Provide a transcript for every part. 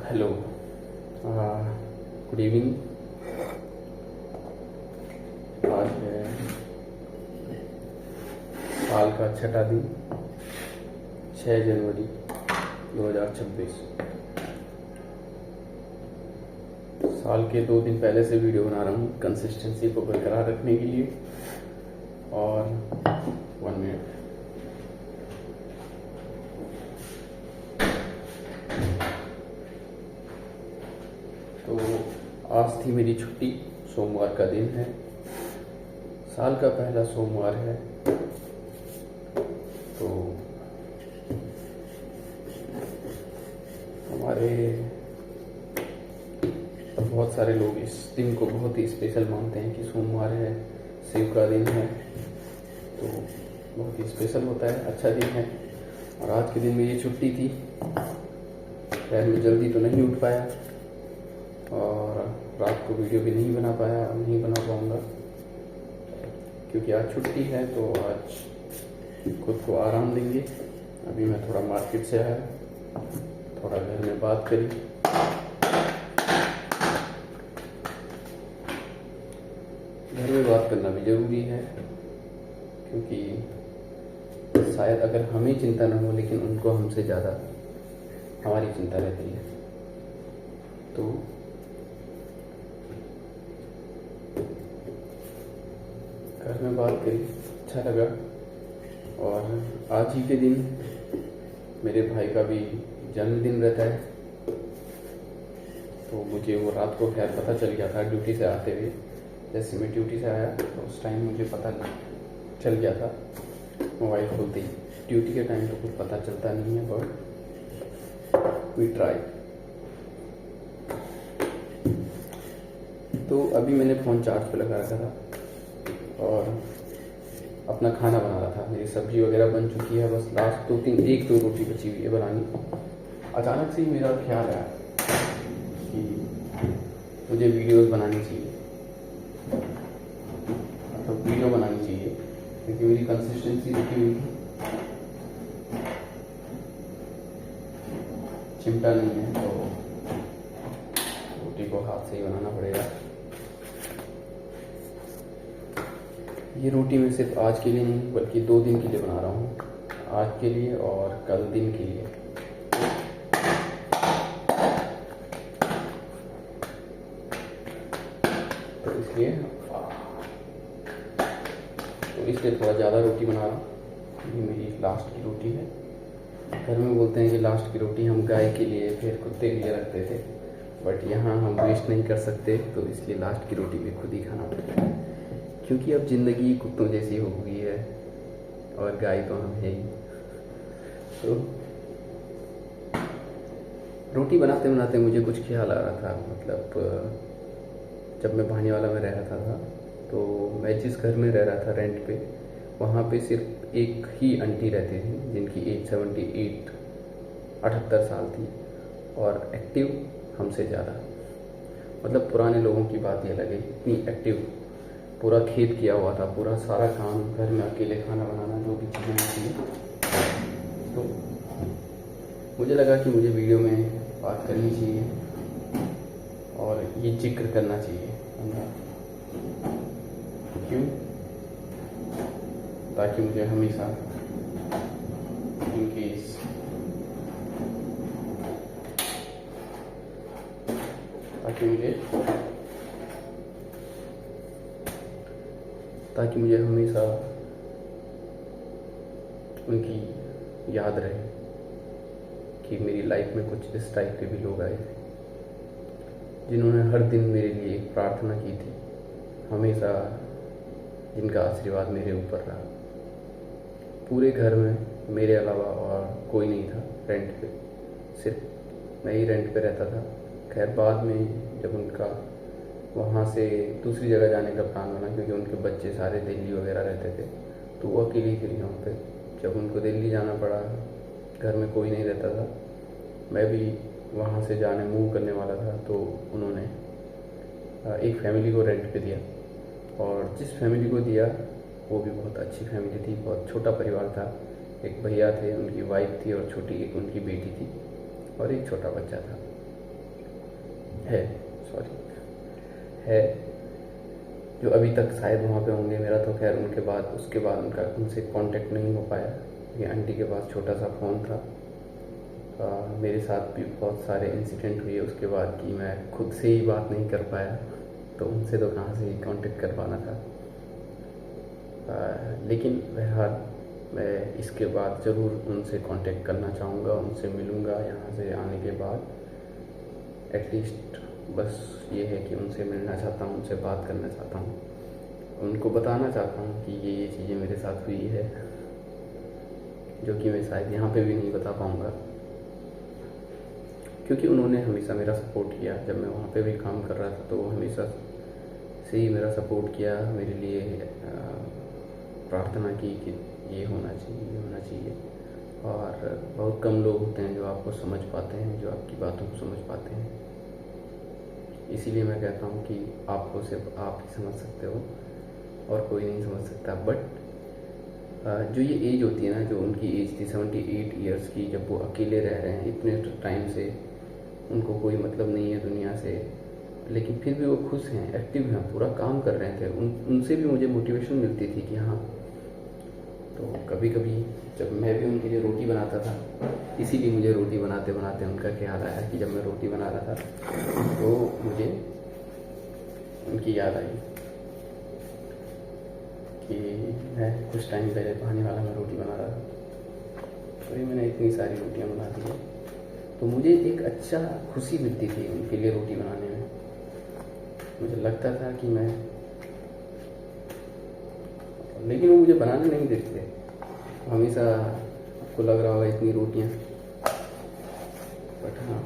Hello, good evening. आज है साल का छठा दिन, 6 जनवरी 2026। साल के 2 दिन पहले से वीडियो बना रहा हूँ कंसिस्टेंसी को बरकरार रखने के लिए। और 1 मिनट। तो आज थी मेरी छुट्टी, सोमवार का दिन है, साल का पहला सोमवार है। तो हमारे बहुत सारे लोग इस दिन को बहुत ही स्पेशल मानते हैं कि सोमवार है, शिव का दिन है, तो बहुत ही स्पेशल होता है, अच्छा दिन है। और आज के दिन मेरी छुट्टी थी, खैर मैं जल्दी तो नहीं उठ पाया और रात को वीडियो भी नहीं बना पाया, नहीं बना पाऊँगा क्योंकि आज छुट्टी है। तो आज खुद को आराम देंगे। अभी मैं थोड़ा मार्केट से आया, थोड़ा घर में बात करी। घर में बात करना भी ज़रूरी है क्योंकि शायद अगर हमें चिंता न हो लेकिन उनको हमसे ज़्यादा हमारी चिंता रहती है। तो घर में बात करी, अच्छा लगा। और आज ही के दिन मेरे भाई का भी जन्मदिन रहता है, तो मुझे वो रात को खैर पता चल गया था ड्यूटी से आते हुए। जैसे मैं ड्यूटी से आया तो उस टाइम मुझे पता चल गया था, मोबाइल खोलते ही। ड्यूटी के टाइम तो कुछ पता चलता नहीं है, बट वी ट्राई। तो अभी मैंने फ़ोन चार्ज पे लगा रखा था और अपना खाना बना रहा था। मेरी सब्जी वगैरह बन चुकी है, बस लास्ट 1-2 रोटी बची हुई है बनानी। अचानक से ही मेरा ख्याल आया कि मुझे वीडियोस बनानी चाहिए, तो वीडियो बनानी चाहिए क्योंकि मेरी कंसिस्टेंसी रुकी हुई थी, चिमटा नहीं है तो रोटी को हाथ से ही बनाना पड़ेगा। ये रोटी मैं सिर्फ आज के लिए नहीं बल्कि 2 दिन के लिए बना रहा हूँ, आज के लिए और कल दिन के लिए। तो इसलिए थोड़ा ज़्यादा रोटी बना रहा हूँ। ये मेरी लास्ट की रोटी है। घर में बोलते हैं कि लास्ट की रोटी हम गाय के लिए फिर कुत्ते के लिए रखते थे, बट यहाँ हम वेस्ट नहीं कर सकते, तो इसलिए लास्ट की रोटी भी खुद ही खाना पड़ता है क्योंकि अब ज़िंदगी कुत्तों जैसी हो गई है और गाय तो हम है ही। तो रोटी बनाते बनाते मुझे कुछ ख्याल आ रहा था, मतलब जब मैं भानीवाला में रह रहा था तो मैं जिस घर में रह रहा था रेंट पे, वहाँ पे सिर्फ एक ही आंटी रहती थी जिनकी एज 78 साल थी और एक्टिव हमसे ज़्यादा। मतलब पुराने लोगों की बात ही अलग है, इतनी एक्टिव। पूरा खेत किया हुआ था, पूरा सारा काम घर में अकेले, खाना बनाना, जो भी चीज़ें होती हैं। तो मुझे लगा कि मुझे वीडियो में बात करनी चाहिए और ये जिक्र करना चाहिए। क्यों? ताकि मुझे हमेशा इनकेस ताकि मुझे हमेशा उनकी याद रहे कि मेरी लाइफ में कुछ इस टाइप के भी लोग आए थे जिन्होंने हर दिन मेरे लिए एक प्रार्थना की थी, हमेशा जिनका आशीर्वाद मेरे ऊपर रहा। पूरे घर में मेरे अलावा और कोई नहीं था रेंट पे, सिर्फ मैं ही रेंट पे रहता था। खैर बाद में जब उनका वहाँ से दूसरी जगह जाने का प्लान बना, क्योंकि उनके बच्चे सारे दिल्ली वगैरह रहते थे, तो वो अकेली थी वहाँ पे। जब उनको दिल्ली जाना पड़ा, घर में कोई नहीं रहता था, मैं भी वहाँ से जाने मूव करने वाला था, तो उन्होंने एक फैमिली को रेंट पे दिया। और जिस फैमिली को दिया वो भी बहुत अच्छी फैमिली थी, बहुत छोटा परिवार था। एक भैया थे, उनकी वाइफ थी और छोटी एक उनकी बेटी थी और एक छोटा बच्चा था। है, सॉरी, है, जो अभी तक शायद वहाँ पे होंगे। मेरा तो खैर उसके बाद उनसे कांटेक्ट नहीं हो पाया। ये आंटी के पास छोटा सा फ़ोन था। मेरे साथ भी बहुत सारे इंसिडेंट हुए उसके बाद कि मैं खुद से ही बात नहीं कर पाया, तो उनसे तो कहाँ से ही कांटेक्ट कर पाना था। लेकिन बहरहाल मैं इसके बाद ज़रूर उनसे कांटेक्ट करना चाहूँगा, उनसे मिलूँगा यहाँ से आने के बाद। एटलीस्ट बस ये है कि उनसे मिलना चाहता हूँ, उनसे बात करना चाहता हूँ, उनको बताना चाहता हूँ कि ये चीज़ें मेरे साथ हुई है, जो कि मैं शायद यहाँ पे भी नहीं बता पाऊँगा, क्योंकि उन्होंने हमेशा मेरा सपोर्ट किया। जब मैं वहाँ पे भी काम कर रहा था तो वो हमेशा से ही मेरा सपोर्ट किया, मेरे लिए प्रार्थना की कि ये होना चाहिए, ये होना चाहिए। और बहुत कम लोग होते हैं जो आपको समझ पाते हैं, जो आपकी बातों को समझ पाते हैं। इसीलिए मैं कहता हूँ कि आपको सिर्फ आप ही समझ सकते हो और कोई नहीं समझ सकता। बट जो ये एज होती है ना, जो उनकी एज थी 78 ईयर्स की, जब वो अकेले रह रहे हैं इतने टाइम से, उनको कोई मतलब नहीं है दुनिया से, लेकिन फिर भी वो खुश हैं, एक्टिव हैं, पूरा काम कर रहे थे। उनसे भी मुझे मोटिवेशन मिलती थी कि हाँ। तो कभी कभी जब मैं भी उनके लिए रोटी बनाता था, इसीलिए मुझे रोटी बनाते बनाते उनका ख्याल आया कि जब मैं रोटी बना रहा था तो मुझे उनकी याद आई कि मैं कुछ टाइम पहले पानी वाला में रोटी बना रहा था, तो ये मैंने इतनी सारी रोटियां बना दी है। तो मुझे एक अच्छा खुशी मिलती थी उनके लिए रोटी बनाने में। मुझे लगता था कि मैं, लेकिन वो मुझे बनाने नहीं देते थे। हमेशा आपको लग रहा होगा इतनी रोटियां, बट हाँ,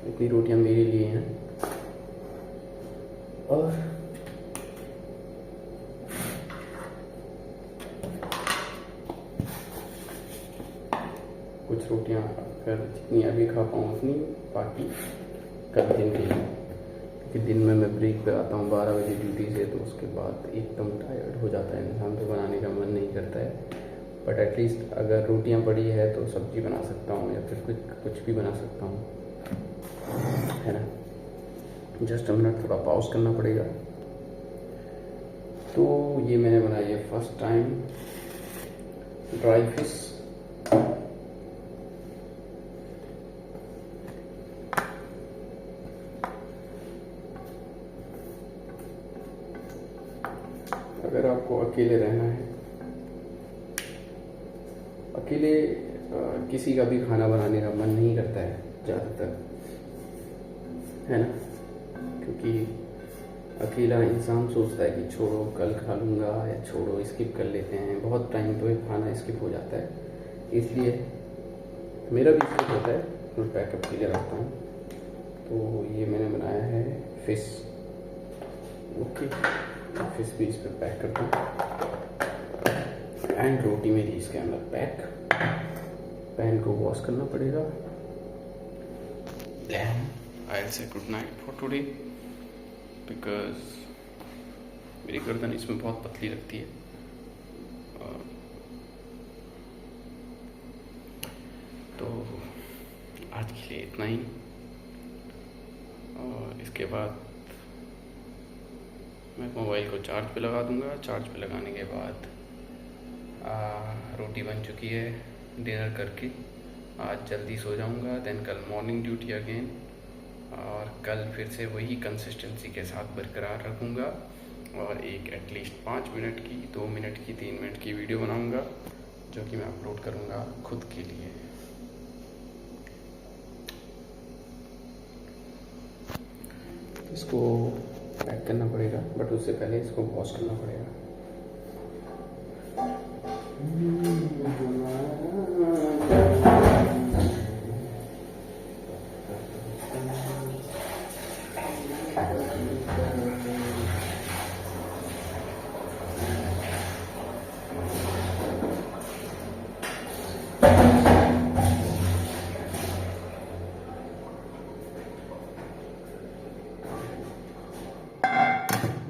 इतनी रोटियां मेरे लिए हैं। और कुछ रोटियां अगर जितनी अभी खा पाऊँ उतनी, बाकी कल दिन के लिए, क्योंकि दिन में मैं ब्रेक पे आता हूँ 12 बजे ड्यूटी से, तो उसके बाद एकदम टायर्ड हो जाता है इंसान, तो बनाने का मन नहीं करता है। बट एटलीस्ट अगर रोटियां पड़ी है तो सब्जी बना सकता हूँ या फिर कुछ भी बना सकता हूँ, है ना। जस्ट अ मिनट, थोड़ा पॉज करना पड़ेगा। तो ये मैंने बनाई है फर्स्ट टाइम ड्राई फिश। अगर आपको अकेले रहना है, अकेले किसी का भी खाना बनाने का मन नहीं करता है ज़्यादातर, है ना, क्योंकि अकेला इंसान सोचता है कि छोड़ो कल खा लूँगा, या छोड़ो स्किप कर लेते हैं, बहुत टाइम तो खाना स्किप हो जाता है। इसलिए मेरा भी स्किप होता है, मैं बैकअप के लिए रखता हूँ। तो ये मैंने बनाया है फिश। ओके, फिश भी इस पर पैक करता हूँ, एंड रोटी मेरी इसके अंदर पैक। पैन को वॉश करना पड़ेगा। Then I will say good night for today, because मेरी गर्दन इसमें बहुत पतली लगती है। तो आज के लिए इतना ही, और इसके बाद मैं मोबाइल को चार्ज पे लगा दूंगा। चार्ज पे लगाने के बाद रोटी बन चुकी है, डिनर करके आज जल्दी सो जाऊंगा। देन कल मॉर्निंग ड्यूटी अगेन, और कल फिर से वही कंसिस्टेंसी के साथ बरकरार रखूंगा, और एक एटलीस्ट 5 मिनट की, 2 मिनट की, 3 मिनट की वीडियो बनाऊंगा, जो कि मैं अपलोड करूंगा खुद के लिए। इसको पैक करना पड़ेगा, बट उससे पहले इसको वॉश करना पड़ेगा।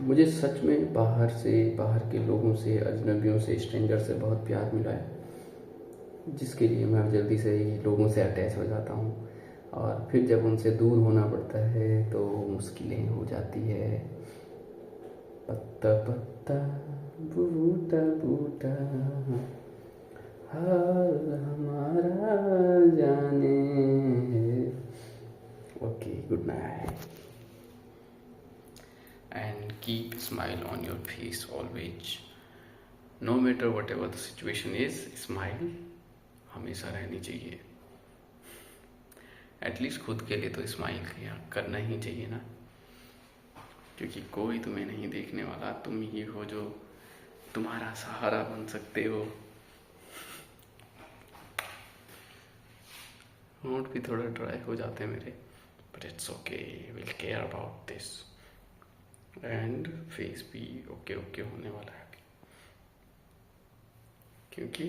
मुझे सच में बाहर के लोगों से, अजनबियों से, स्ट्रेंजर से बहुत प्यार मिला है। जिसके लिए मैं जल्दी से ही लोगों से अटैच हो जाता हूँ, और फिर जब उनसे दूर होना पड़ता है तो मुश्किलें हो जाती है। पत्ता पत्ता बूटा बूटा हाल हमारा जाने। Okay, good night and keep smile on your face always, no matter what ever the situation is, smile हमेशा रहनी चाहिए। एटलीस्ट खुद के लिए तो स्माइल करना ही चाहिए ना, क्योंकि कोई तुम्हें नहीं देखने वाला, तुम ही हो जो तुम्हारा सहारा बन सकते हो। होंठ भी थोड़ा ड्राई हो जाते हैं मेरे, but it's okay, will care about this. And face भी ओके ओके होने वाला है, क्योंकि